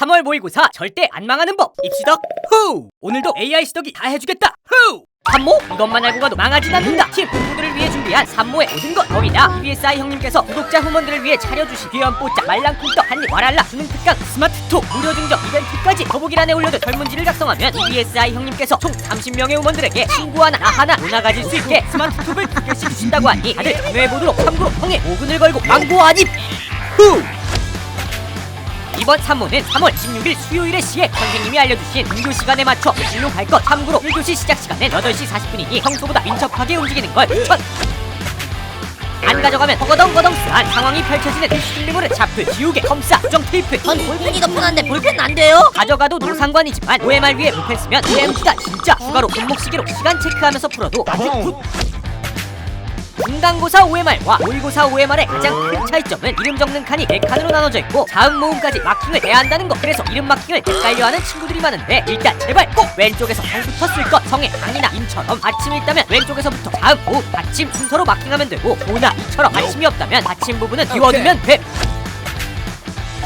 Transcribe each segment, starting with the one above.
3월 모의고사 절대 안 망하는 법 입시덕 후! 오늘도 AI 시덕이 다 해주겠다 후! 산모? 이것만 알고 가도 망하진 않는다. 팀 공부들을 위해 준비한 산모의 모든 것. 거기다 EBSI 형님께서 구독자 후원들을 위해 차려주신 귀여운 뽀짝 말랑콩떡 한입 와랄라 수능 특강 스마트톡 무료 증정 이벤트까지 더보기란에 올려도 설문지를 작성하면 EBSI 형님께서 총 30명의 후원들에게 친구 하나 나 하나 문화 가질 수 있게 스마트톡을 2개씩 주신다고 하니 다들 참여해보도록. 참고로 형의 5분을 걸고 광고 아님 후! 이번 산모는 3월 16일 수요일에 시에 선생님이 알려주신 등교 시간에 맞춰 진료할 것. 참고로 1교시 시작 시간은 8시 40분이니 평소보다 민첩하게 움직이는 걸 추천! 안 가져가면 허거덩거덩스한 상황이 펼쳐지는 필수물은 차프, 지우개, 검사, 수정 테이프. 전 볼펜이 더 편한데 볼펜 안 돼요? 가져가도 노 상관이지만 OMR 위에 볼펜 쓰면 OMG가 진짜. 추가로 손목시계로 시간 체크하면서 풀어도 아직 굿! 중간고사 OMR과 모의고사 OMR의 가장 큰 차이점은 이름 적는 칸이 4칸으로 나눠져 있고 자음 모음까지 마킹을 해야 한다는 것. 그래서 이름 마킹을 헷갈려하는 친구들이 많은데 일단 제발 꼭 왼쪽에서 성부터 쓸 것. 성의 강이나 임처럼 받침이 있다면 왼쪽에서부터 자음, 모음, 받침 순서로 마킹하면 되고 도나 이처럼 받침이 없다면 받침 부분은 비워두면 돼.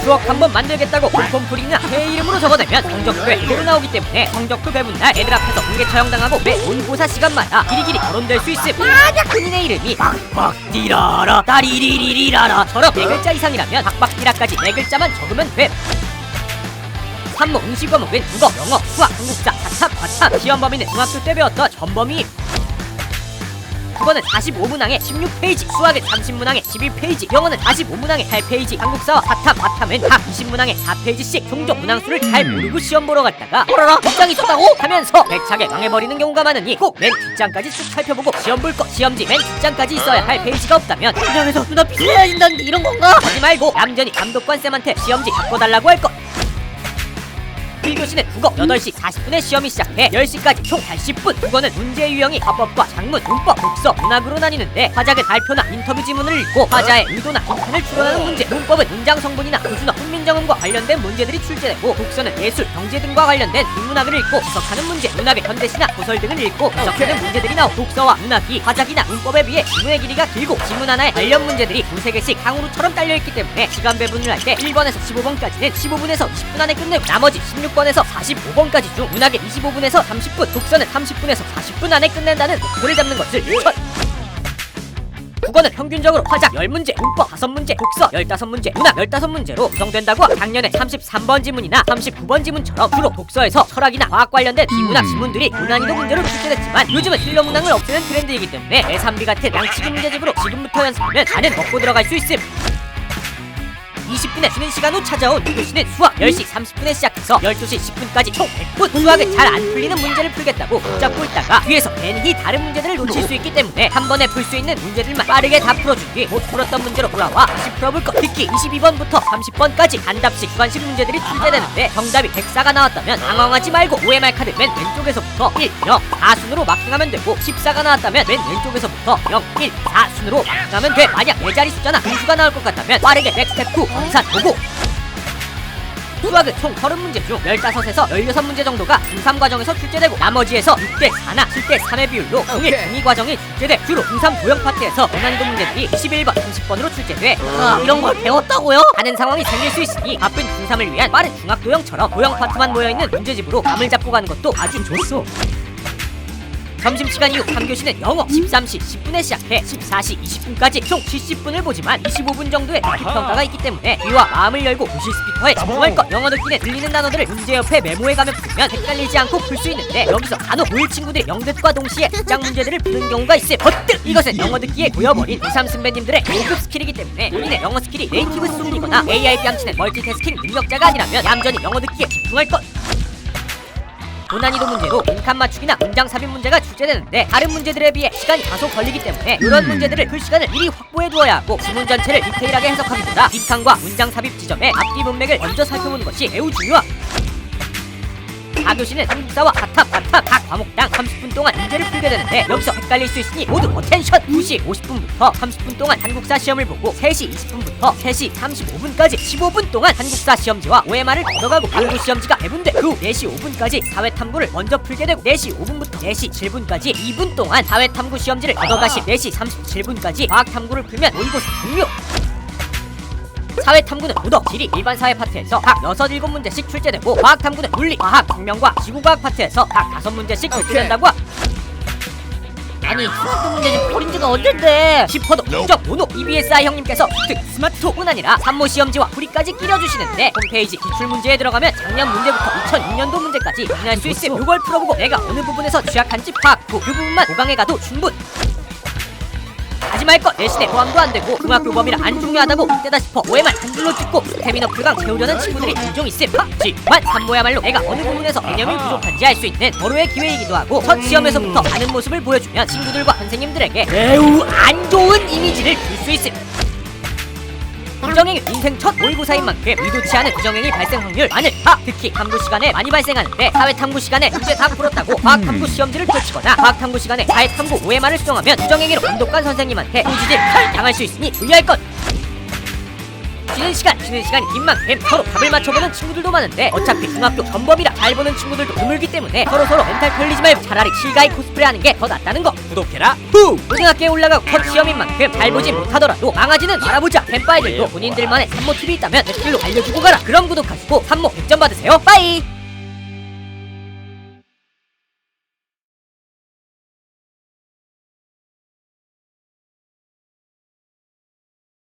추억 한번 만들겠다고 볼펜풀이나 새 이름으로 적어내면 성적표에 그대로 나오기 때문에 성적표 배분날 애들 앞에서 공개 처형당하고 매 모의고사 시간마다 길이길이 거론될 수 있음. 만약 본인의 이름이 박박디라라 따리리리리라라처럼 4글자 이상이라면 박박디라까지 4글자만 적으면 돼. 산모 응시 과목은 국어, 영어, 수학, 한국사, 사탐, 과탐. 시험 범위는 중학교 때 배웠던 전범위. 국어는 45문항에 16페이지, 수학은 30문항에 12페이지, 영어는 45문항에 8페이지, 한국사와 사탐, 과탐은 각 20문항에 4페이지씩. 종종 문항수를 잘 모르고 시험 보러 갔다가 어라라 뒷장이 있었다고 하면서 배차게 망해버리는 경우가 많으니 꼭 맨 뒷장까지 쭉 살펴보고 시험 볼 것. 시험지 맨 뒷장까지 있어야 할 페이지가 없다면 그냥에서 눈앞이 새야진다는데 이런 건가? 하지 말고 얌전히 감독관 쌤한테 시험지 바꿔달라고 할 것. 1교시는 국어 8시 40분에 시험이 시작해 10시까지 총 80분. 국어는 문제 유형이 화법과 작문, 문법, 독서, 문학으로 나뉘는데 화작은 발표나 인터뷰 지문을 읽고 화자의 의도나 hin트를 추론하는 문제. 문법은 문장 성분이나 표준어, 훈민정음과 관련된 문제들이 출제되고 독서는 예술, 경제 등과 관련된 인문학을 읽고 해석하는 문제. 문학의 현대시나 소설 등을 읽고 해석하는 문제들이 나오. 독서와 문학이 화작이나 문법에 비해 지문의 길이가 길고 지문 하나에 관련 문제들이 2~3개씩 항우루처럼 딸려있기 때문에 시간 배분을 할 때 1번에서 15번까지는 15분에서 20분 안에 끝내고 나머지 16번에서 45번까지 중 문학의 25분에서 30분, 독서는 30분에서 40분 안에 끝낸다는 목표를 잡는 것을 추천! 국어는 평균적으로 화작 10문제, 문법 5문제, 독서 15문제, 문학 15문제로 구성된다고. 작년에 33번 지문이나 39번 지문처럼 주로 독서에서 철학이나 과학 관련된 비문학 지문들이 고난이도 문제로 출제됐지만 요즘은 힐러 문항을 없애는 트렌드이기 때문에 내3비 같은 양치기 문제집으로 지금부터 연습하면 나는 먹고 들어갈 수 있음. 20분의 쉬는 시간 후 찾아온 2교시는 수학 10시 30분에 시작해서 12시 10분까지 총 100분. 수학은 잘 안 풀리는 문제를 풀겠다고 붙잡고 있다가 뒤에서 괜히 다른 문제들을 놓칠 수 있기 때문에 한 번에 풀 수 있는 문제들만 빠르게 다 풀어준 뒤 못 풀었던 문제로 돌아와 다시 풀어볼 것. 특히 22번부터 30번까지 단답식 주관식 문제들이 출제되는데 정답이 104가 나왔다면 당황하지 말고 OMR 카드 맨 왼쪽에서부터 1, 0, 4순으로 마킹하면 되고 14가 나왔다면 맨 왼쪽에서부터 0, 1, 4순으로 마킹하면 돼. 만약 4자리 숫자나 분수가 나올 것 같다면 빠르게 백스텝 9 검산 보고. 수학은 총 30문제 중 15에서 16문제 정도가 중3 과정에서 출제되고 나머지에서 6대4나 7대3의 비율로 동일 중위 과정이 출제돼 주로 중3 도형 파트에서 고난이도 문제들이 21번, 30번으로 출제돼. 이런 걸 배웠다고요? 하는 상황이 생길 수 있으니 바쁜 중3을 위한 빠른 중학 도형처럼 도형 파트만 모여있는 문제집으로 감을 잡고 가는 것도 아주 좋소. 점심시간 이후 3교시는 영어 13시 10분에 시작해 14시 20분까지 총 70분을 보지만 25분 정도의 듣기평가가 있기 때문에 귀와 마음을 열고 교실 스피커에 집중할 것. 영어 듣기는 들리는 단어들을 문제 옆에 메모해가며 풀면 헷갈리지 않고 풀 수 있는데 여기서 간혹 고1 친구들이 영듣과 동시에 특장 문제들을 푸는 경우가 있음. 버뜩! 이것은 영어 듣기에 고여버린 고3 선배님들의 고급 스킬이기 때문에 본인의 영어 스킬이 네이티브 수준이거나 AI 뺨치는 멀티태스킹 능력자가 아니라면 얌전히 영어 듣기에 집중할 것. 고난이도 문제로 빈칸 맞추기나 문장 삽입 문제가 출제되는데 다른 문제들에 비해 시간이 다소 걸리기 때문에 이런 문제들을 풀 시간을 미리 확보해 두어야 하고 지문 전체를 디테일하게 해석하기보다 빈칸과 문장 삽입 지점에 앞뒤 문맥을 먼저 살펴보는 것이 매우 중요함. 4교시는 한국사와 사탐, 과탐 각 과목당 30분 동안 문제를 풀게 되는데 여기서 헷갈릴 수 있으니 모두 어텐션! 2시 50분부터 30분 동안 한국사 시험을 보고 3시 20분부터 3시 35분까지 15분 동안 한국사 시험지와 OMR을 들어가고 탐구 시험지가 배분돼 그 4시 5분까지 사회탐구를 먼저 풀게 되고 4시 5분부터 4시 7분까지 2분 동안 사회탐구 시험지를 걷어가시 4시 37분까지 과학탐구를 풀면 모의고사 종료! 사회탐구는 도덕, 지리, 일반 사회 파트에서 각 6, 7문제씩 출제되고 과학탐구는 물리, 과학, 생명과학, 지구과학 파트에서 각 5문제씩 출제된다고 아니 수학도 문제 좀 버린 지가 언젠데. 싶어도 국적 모노 EBSI 형님께서 특 스마트뿐 아니라 산모 시험지와 풀이까지 끼려주시는데 홈페이지 기출문제에 들어가면 작년 문제부터 2006년도 문제까지 확인할 수 있음. 이걸 풀어보고 내가 어느 부분에서 취약한지 파악하고 그 부분만 보강해 가도 충분. 하지 말것 대신에 포함도 안 되고 중학교 범위라 안 중요하다고 이때다 싶어 OMR 한 줄로 찍고 스태미너 풀강 채우려는 친구들이 종종 있음. 하지만 산모야말로 내가 어느 부분에서 개념이 부족한지 알 수 있는 서로의 기회이기도 하고 첫 시험에서부터 하는 모습을 보여주면 친구들과 선생님들에게 매우 안 좋은 이미지를 줄 수 있음. 부정행위 인생 첫 모의고사인 만큼 의도치 않은 부정행위 발생 확률 많은 특히 탐구 시간에 많이 발생하는데 사회탐구 시간에 문제 다 풀었다고 과학탐구 시험지를 펼치거나 과학탐구 시간에 사회탐구 OMR을 수정하면 부정행위로 감독관 선생님한테 후지질 당할 수 있으니 주의할 것. 쉬는 시간이 긴 만큼 서로 답을 맞춰보는 친구들도 많은데 어차피 중학교 전범이라 잘 보는 친구들도 드물기 때문에 서로 멘탈 털리지 말고 차라리 실가이 코스프레 하는 게 더 낫다는 거 구독해라. 고등학교에 올라가고 첫 시험인 만큼 잘 보진 못하더라도 망하지는 말아보자. 팬파이들도 본인들만의 산모 팁이 있다면 댓글로 알려주고 가라. 그럼 구독하시고 산모 100점 받으세요. 빠이.